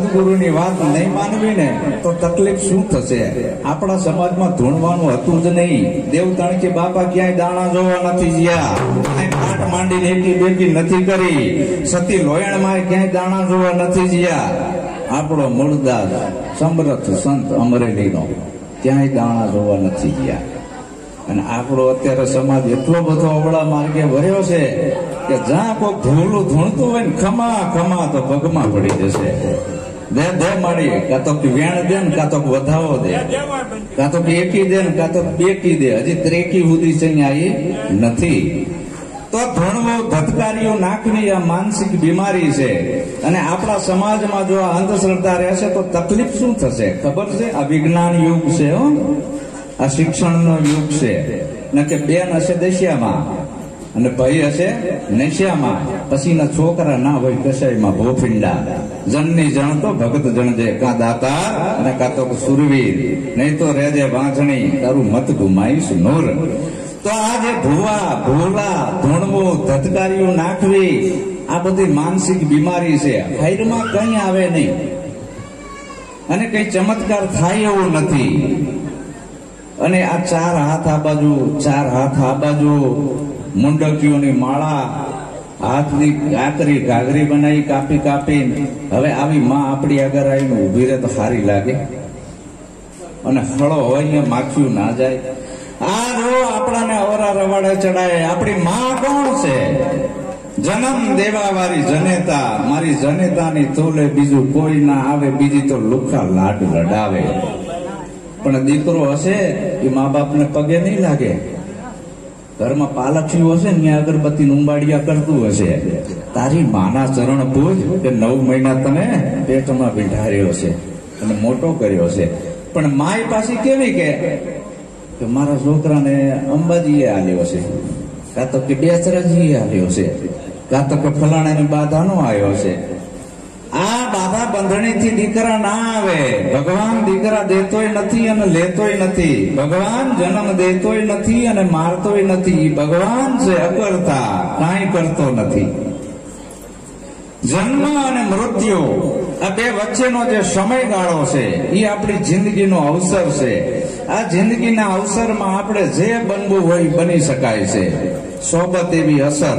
સદગુરુની વાત નહીં માનવી ને તો તકલીફ શું થશે? આપણા સમાજમાં ધૂણવાનું હતું જ નહીં. દેવતાણકી બાપા ક્યાંય દાણા જોવા નથી ગયા, પાટ માંડીને એકી બેકી નથી કરી, સતી લોયણમાં ક્યાંય દાણા જોવા નથી ગયા. આપણો મૂળદાસ સમરથ સંત અમરેલીનો ક્યાંય દાણા જોવા નથી ગયા. અને આપણો અત્યારે સમાજ એટલો બધો અવળા માર્ગે વર્યો છે કે જ્યાં કોઈ ભૂલું ધૂણતું હોય ને ખમા ખમા તો પગમાં પડી જશે. દે દે માડી, કાં તો વેણ દે ને કાં તો વધાવો દે, કાં તો એકી દે ને કાં તો બેકી દે. હજી ત્રેકી સુધી છે આવી નથી. તો ધૂણવો ધતકારીઓ નાખવી આ માનસિક બીમારી છે. અને આપણા સમાજમાં જો આ અંધશ્રદ્ધા રહેશે તો તકલીફ શું થશે ખબર છે? આ વિજ્ઞાન યુગ છે, આ શિક્ષણનો યુગ છે. ને કે બેન હશે દશિયામાં અને ભાઈ હશે નશિયામાં, પછીના છોકરા ના હોય કસાઈમાં ભોફિંડા. જનની જણ તો ભગત જણજે, કાં દાતાર અને કાં તો સુરવીર, નહીં તો રહેજે વાંચણી, તારું મત ઘુમાઈશ નૂર. તો આ જે ભૂવા ભૂલા ધૂણવું ધતકારીઓ નાખવી આ બધી માનસિક બીમારી છે. હાઈરમાં કઈ આવે નહીં અને કઈ ચમત્કાર થાય એવું નથી. અને આ ચાર હાથ આ બાજુ, ચાર હાથ આ બાજુ, મુંડકીઓની માળા, હાથની કાતરી ઘાઘરી બનાવી કાપી કાપી. હવે આવી માં આપણી આગળ આવીને ઉભી રહે તો સારી લાગે? અને હળો હોય અહીંયા માખ્યું ના જાય. આ જો આપણાને અવરા રવાડે ચડાય. આપણી માં કોણ છે? જન્મ દેવા વાળી જનેતા, મારી જનેતાની તોલે બીજું કોઈ ના આવે, બીજી તો લુખા લાડ લડાવે. પણ દીકરો હશે એ મા બાપને પગે નહીં લાગે. ઘરમાં પાલખ્યું હશે ને ત્યાં અગરબત્તી ઉંબાડિયા કરતું હશે. તારી માના ચરણ પૂજ કે 9 મહિના તને પેટમાં બેઠાર્યો છે અને મોટો કર્યો છે. પણ માય પાછી કેવી કે મારા છોકરાને અંબાજીએ આલ્યો છે, કાં તો કે બેચરાજીએ આલ્યો છે, કાં તો કે ફલાણાની બાધાનો આવ્યો છે. આ બાધા બંધણીથી દીકરા ના આવે. ભગવાન દીકરા દેતોય નથી અને લેતોય નથી. ભગવાન જન્મ દેતોય નથી અને મારતોય નથી. ભગવાન છે અકર્તા, કાંઈ કરતો નથી. જન્મ અને મૃત્યુ આ બે વચ્ચેનો જે સમયગાળો છે એ આપણી જિંદગીનો અવસર છે. આ જિંદગીના અવસરમાં આપણે જે બનવું હોય બની શકાય છે. સોબત એવી અસર.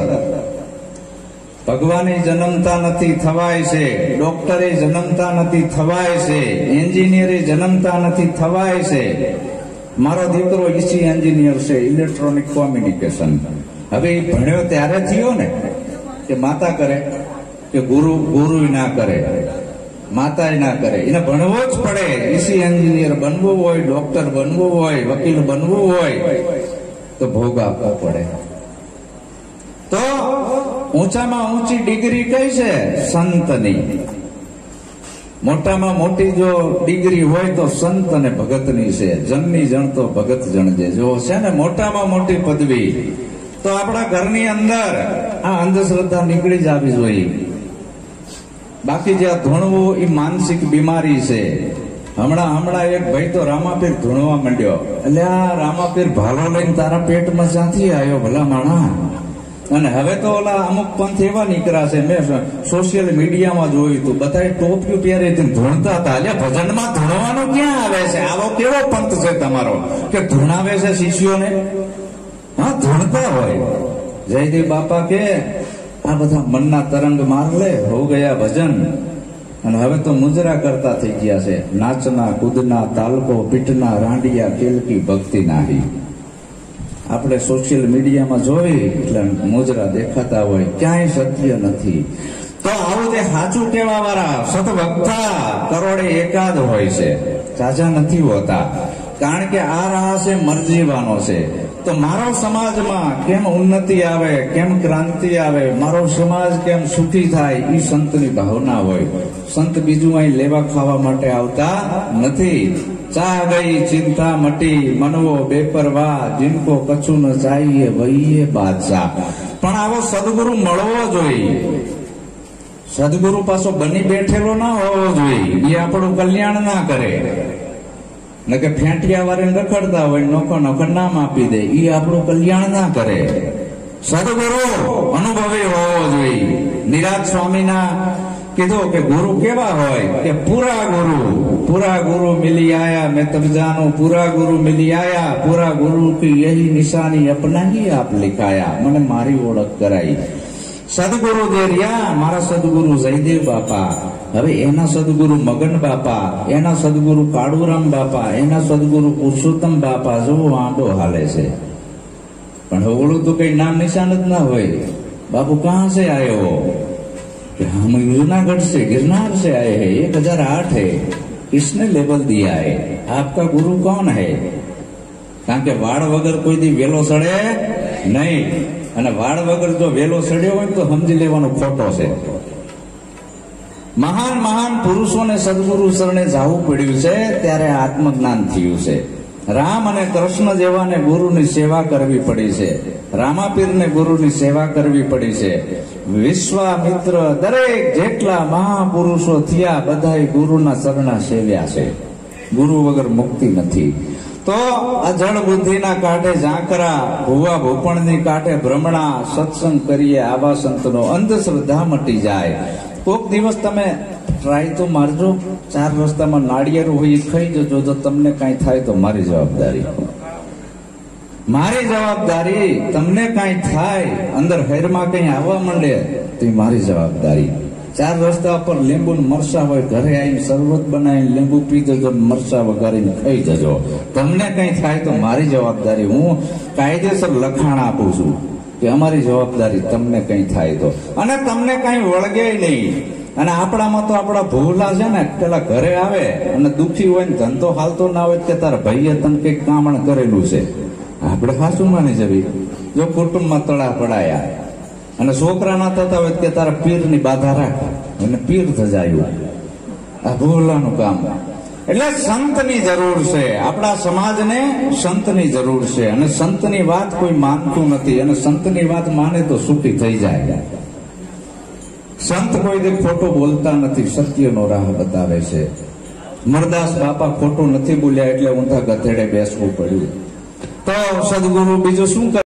ભગવાને જન્મતા નથી, થવાય છે. ડોક્ટરે જન્મતા નથી, થવાય છે. એન્જિનિયરે જન્મતા નથી, થવાય છે. મારો દીકરો ઈસી એન્જિનિયર છે, ઇલેક્ટ્રોનિક કોમ્યુનિકેશન. હવે એ ભણ્યો ત્યારે થયો ને કે માતા કરે કે ગુરુ ના કરે, માતા ના કરે, એને ભણવો જ પડે. ઈસી એન્જિનિયર બનવું હોય, ડોક્ટર બનવું હોય, વકીલ બનવું હોય તો ભોગ આપવો પડે. તો ઊંચામાં ઊંચી ડિગ્રી કઈ છે? સંતની. મોટામાં મોટી જો ડિગ્રી હોય તો સંત અને ભગતની છે. જનની જણ તો ભગત જણજે. જો છે ને મોટામાં મોટી પદવી, તો આપણા ઘરની અંદર આ અંધશ્રદ્ધા નીકળી જ આવી જોઈએ. બાકી જે ધૂણવું એ માનસિક બીમારી છે. હમણાં એક ભાઈ તો રામાપીર ધૂણવા માંડ્યો. એટલે આ રામાપીર ભાલો લઈને તારા પેટમાં ક્યાંથી આવ્યો ભલા માણા? અને હવે તો ઓલા અમુક પંથ એવા નીકળ્યા છે, મેં સોશિયલ મીડિયામાં જોયું હતું, બધા ટોપિયું પહેરી ધૂણતા હતા. એટલે ભજનમાં ધૂણવાનું ક્યાં આવે છે? આવો કેવો પંથ છે તમારો કે ધૂણાવે છે શિષ્યોને? હા, ધૂણતા હોય. જયદેવ બાપા કે આ બધા મનના તરંગ માર લે, હો ગયા ભજન. અને હવે તો મુજરા કરતા થઈ ગયા છે. નાચના કૂદના તાલકો પીઠના રાંડિયા કેલકી ભક્તિ નાહી. આપણે સોશિયલ મીડિયામાં જોઈ એટલે મુજરા દેખાતા હોય, ક્યાંય સત્ય નથી. તો આવું જે સાચું કહેવા વાળા સતવક્તા કરોડે એકાદ હોય છે, ચાચા નથી હોતા. કારણ કે આ રાહ છે મરજીવાનો છે. તો મારો સમાજમાં કેમ ઉન્નતિ આવે, કેમ ક્રાંતિ આવે, મારો સમાજ કેમ સુખી થાય, એ સંતની ભાવના હોય. સંત બીજું અહીં લેવા ખાવા માટે આવતા નથી. ચા ગઈ ચિંતા મટી, મનવો બેપરવા, જીનકો કછું ન ચાહીએ વહીએ બાદશાહ. પણ આવો સદગુરુ મળવો જોઈએ. સદગુરુ પાછો બની બેઠેલો ના હોવો જોઈએ. એ આપણું કલ્યાણ ના કરે. ને કે ફેંટિયા વાળાને રખડતા હોય, નોખો નામ આપી દે, એ આપણું કલ્યાણ ના કરે. સદગુરુ અનુભવી હોવો જોઈએ. નિરાજ સ્વામીના કીધું કે ગુરુ કેવા હોય કે पूरा गुरु मिली आया, मैं तब जानू पूरा गुरु मिली आया, पूरा गुरु की यही निशानी अपना ही आप लिखाया। मैंने मारी ओळख कराई। सदगुरु जे रिया मारा सदगुरु जयदेव बापा, હવે એના સદગુરુ મગન બાપા, એના સદગુરુ કાળુરામ બાપા, એના સદગુરુ પુરુષોત્તમ બાપા જો આંડો હાલે છે, પણ ઓળું તો કઈ નામ નિશાન જ ના હોય। बापू कहाँ से आए हो? हम जूनागढ़ से, गिरनार से आए हैं, 1008 है। किसने लेबल दिया है? आपका गुरु कौन है? કારણ કે વાળ વગર કોઈ દી વેલો સડે નહીં, અને વાળ વગર જો વેલો સડ્યો હોય તો સમજી લેવાનો ખોટો છે। મહાન મહાન પુરુષોને સદગુરુ શરણે જવું પડ્યું છે ત્યારે આત્મજ્ઞાન થયું છે। રામ અને કૃષ્ણ જેવાને ગુરુની સેવા કરવી પડી છે, રામાપીરને ગુરુની સેવા કરવી પડી છે। વિશ્વામિત્ર દરેક જેટલા મહાપુરુષો થયા બધાએ ગુરુના શરણા સેવ્યા છે। ગુરુ વગર મુક્તિ નથી। તો આ જળ બુદ્ધિના કાંઠે ઝાંકરા, ભુવા ભૂપણની કાંઠે ભ્રમણા, સત્સંગ કરીએ આવા સંતનો, અંધશ્રદ્ધા મટી જાય। કોક દિવસ તમે ટ્રાય તો મારજો, 4 રસ્તામાં નાળિયેર હોય એ ખાઈ જજો, જો તમને કઈ થાય તો મારી જવાબદારી। તમને કઈ થાય, અંદર હેરમાં કઈ આવવા માંડે તો મારી જવાબદારી। 4 રસ્તા પર લીંબુ મરસા હોય, ઘરે આવીને શરબત બનાવીને લીંબુ પી જજો, મરસા વગાડીને ખાઈ જજો। તમને કઈ થાય તો મારી જવાબદારી। હું કાયદેસર લખાણ આપું છું કે અમારી જવાબદારી તમને કઈ થાય તો, અને તમને કઈ વળગે નહીં। અને આપણામાં તો આપણા ભૂલા છે ને, પેલા ઘરે આવે અને દુખી હોય ને ધંધો હાલતો ના હોય કે તારા ભાઈએ તને કઈક કામણ કરેલું છે, આપણે સાચું માની જવી। જો કુટુંબમાં તળા પડાયા અને છોકરા ના થતા હોય કે તારા પીરની બાધા રાખ અને પીર થજાયું, આ ભૂલાનું કામ। એટલે સંતની જરૂર છે, આપણા સમાજને સંતની જરૂર છે, અને સંતની વાત કોઈ માનતું નથી, અને સંતની વાત માને તો સુખી થઈ જાય। સંત કોઈ દે ખોટું બોલતા નથી, સત્યનો રાહ બતાવે છે। મરદાસ બાપા ખોટું નથી બોલ્યા એટલે ઊંધા ગધેડે બેસવું પડ્યું। તો સદગુરુ બીજું શું કરે?